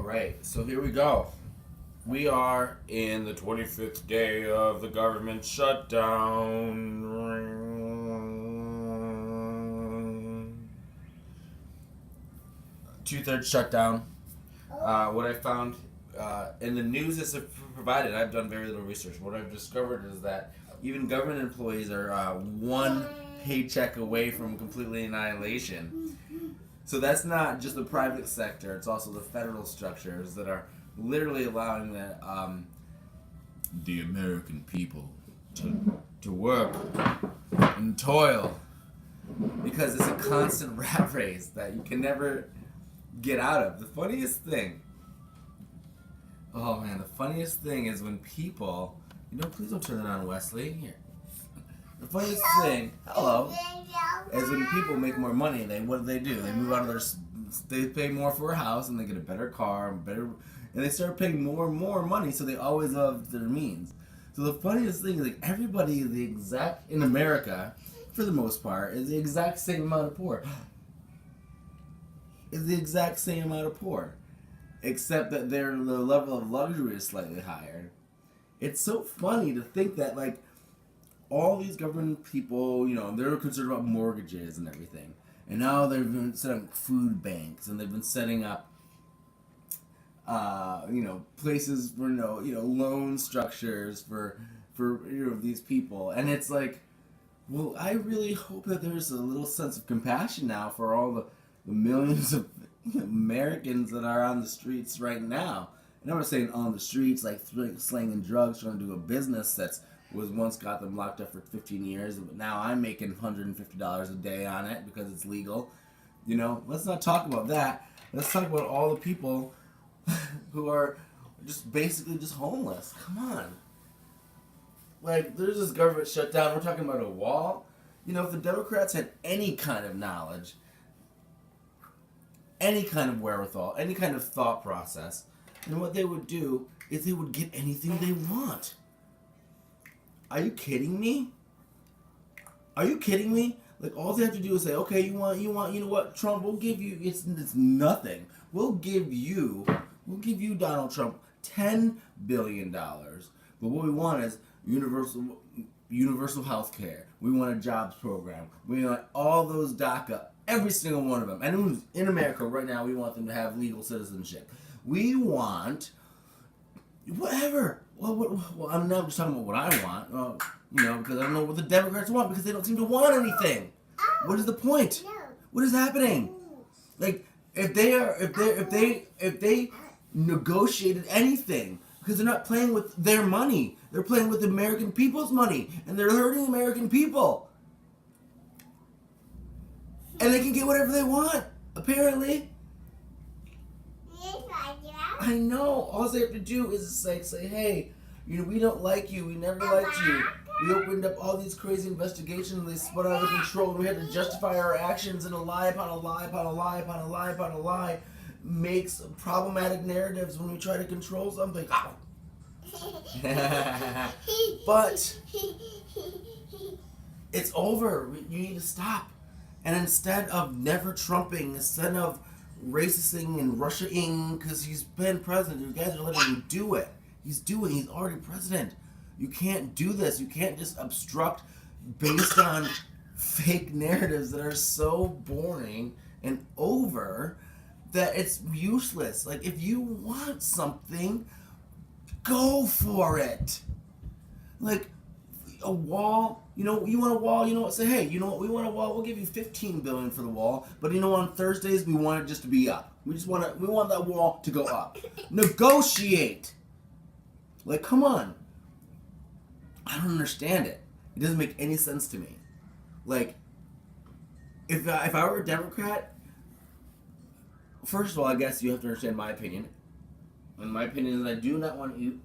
Alright, so here we go. We are in the 25th day of the government shutdown. Two-thirds shutdown. What I found in the news is provided, I've done very little research. What I've discovered is that even government employees are one paycheck away from completely annihilation. So that's not just the private sector, it's also the federal structures that are literally allowing the American people to work and toil, because it's a constant rat race that you can never get out of. The funniest thing is when people, please don't turn that on, Wesley. Here. The funniest thing, is when people make more money. What do? They move out of they pay more for a house and they get a better car, and they start paying more and more money, so they always have their means. So the funniest thing is, like, everybody in America, for the most part, is the exact same amount of poor. Except that the level of luxury is slightly higher. It's so funny to think that, like, all these government people, they're concerned about mortgages and everything. And now they've been setting up food banks, and they've been setting up, places for, loan structures for these people. And it's like, well, I really hope that there's a little sense of compassion now for all the millions of Americans that are on the streets right now. And I'm not saying on the streets, like slanging drugs, trying to do a business was once got them locked up for 15 years, but now I'm making $150 a day on it because it's legal. Let's not talk about that. Let's talk about all the people who are just basically just homeless. Come on. Like, there's this government shutdown. We're talking about a wall. If the Democrats had any kind of knowledge, any kind of wherewithal, any kind of thought process, then what they would do is they would get anything they want. Are you kidding me? Like, all they have to do is say, okay, you know what, Trump, we'll give you, it's nothing. We'll give you, Donald Trump, $10 billion. But what we want is universal health care. We want a jobs program. We want all those DACA, every single one of them. And in America right now, we want them to have legal citizenship. We want whatever. Well, I'm not just talking about what I want, because I don't know what the Democrats want, because they don't seem to want anything. What is the point? What is happening? Like, if they negotiated anything, because they're not playing with their money, they're playing with the American people's money, and they're hurting American people. And they can get whatever they want, apparently. I know. All they have to do is say, hey, we don't like you. We never liked you. We opened up all these crazy investigations, and they spun out of control, and we had to justify our actions, and a lie upon a lie upon a lie upon a lie upon a lie makes problematic narratives when we try to control something. But it's over. You need to stop. And instead of never Trumping, instead of racing and Russia-ing, because he's been president, you guys are letting him do it. He's already president. You can't do this. You can't just obstruct based on fake narratives that are so boring and over that it's useless. Like, if you want something, go for it. Like, a wall, you want a wall, say, hey, we want a wall, we'll give you $15 billion for the wall, but on Thursdays we want it just to be up. We want that wall to go up. Negotiate. Like, come on. I don't understand it. It doesn't make any sense to me. Like, if I were a Democrat, first of all, I guess you have to understand my opinion. And my opinion is I do not want you.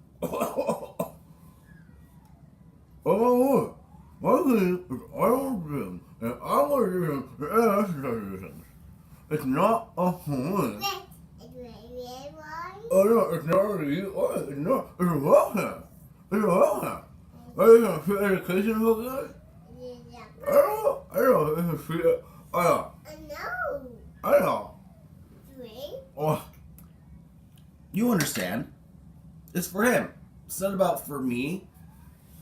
It's not a horn. Oh no, it's not you. It's not. It's a water. It's a water. Are you gonna free education for that? I know. It's a free. I know. I know. Oh. You understand. It's for him. It's not about for me.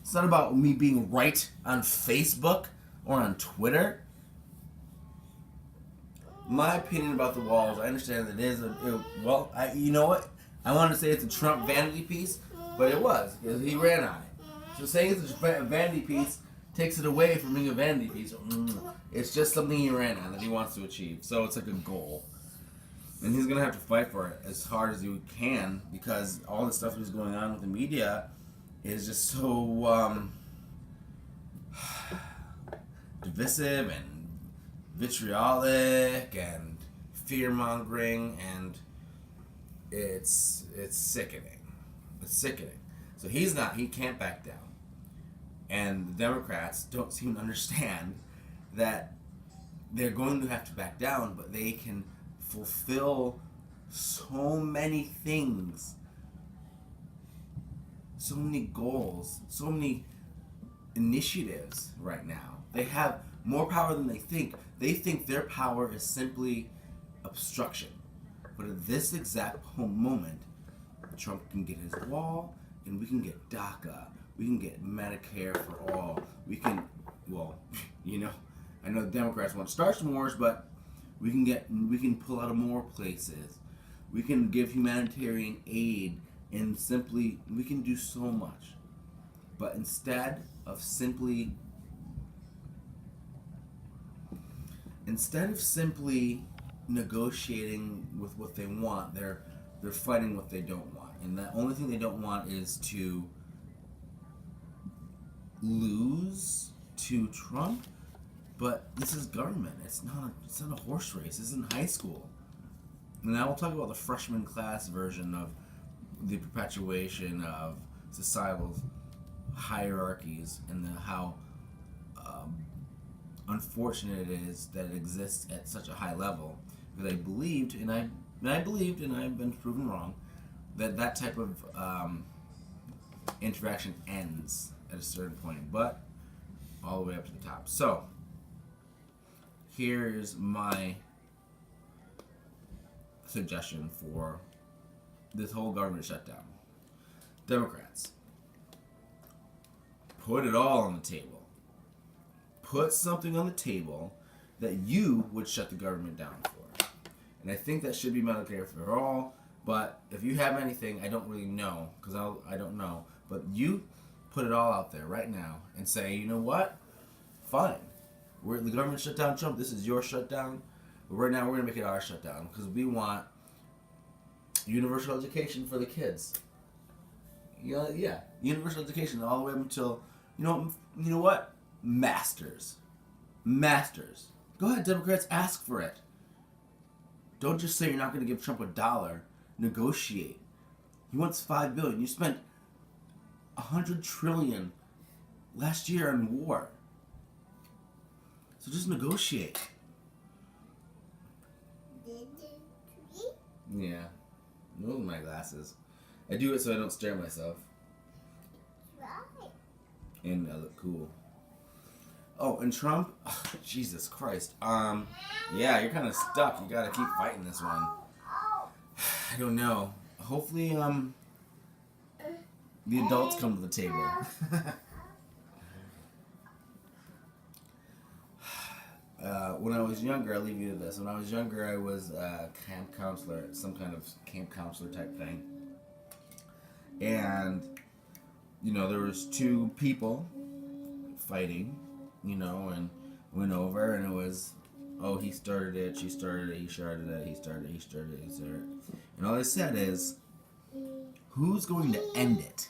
It's not about me being right on Facebook or on Twitter. My opinion about the walls, I understand that it is you know what? I want to say it's a Trump vanity piece, but it was because he ran on it. So saying it's a vanity piece takes it away from being a vanity piece. It's just something he ran on that he wants to achieve. So it's like a goal. And he's going to have to fight for it as hard as he can because all the stuff that's going on with the media is just so divisive and vitriolic and fear-mongering, and it's sickening. It's sickening. So he can't back down. And the Democrats don't seem to understand that they're going to have to back down, but they can fulfill so many things, so many goals, so many initiatives right now. They have more power than they think. They think their power is simply obstruction. But at this exact moment, Trump can get his wall, and we can get DACA. We can get Medicare for all. We can, I know the Democrats want to start some wars, but we can pull out of more places. We can give humanitarian aid, and we can do so much. But instead of simply negotiating with what they want, they're fighting what they don't want. And the only thing they don't want is to lose to Trump. But this is government. It's not a horse race. This isn't high school. And I will talk about the freshman class version of the perpetuation of societal hierarchies and how unfortunate it is that it exists at such a high level. Because I believed, and I've been proven wrong, that type of interaction ends at a certain point, but all the way up to the top. So here's my suggestion for this whole government shutdown. Democrats, put it all on the table. Put something on the table that you would shut the government down for. And I think that should be Medicare for all, but if you have anything, I don't really know, because I don't know, but you put it all out there right now and say, you know what? Fine. The government shut down Trump. This is your shutdown. But right now, we're going to make it our shutdown because we want universal education for the kids. Yeah. Universal education all the way up until, you know what? Masters. Go ahead, Democrats, ask for it. Don't just say you're not going to give Trump $1. Negotiate. He wants $5 billion. You spent $100 trillion last year on war. So just negotiate. Yeah. Those are my glasses. I do it so I don't stare at myself. Right. And I look cool. Oh, and Trump? Oh, Jesus Christ. Yeah, you're kind of stuck. You gotta keep fighting this one. I don't know. Hopefully, the adults come to the table. When I was younger, I'll leave you to this. When I was younger, I was a camp counselor, some kind of camp counselor type thing. And, there was two people fighting, and went over, and it was, oh, he started it, she started it, he started it, he started it, he started it, he started it. And all I said is, who's going to end it?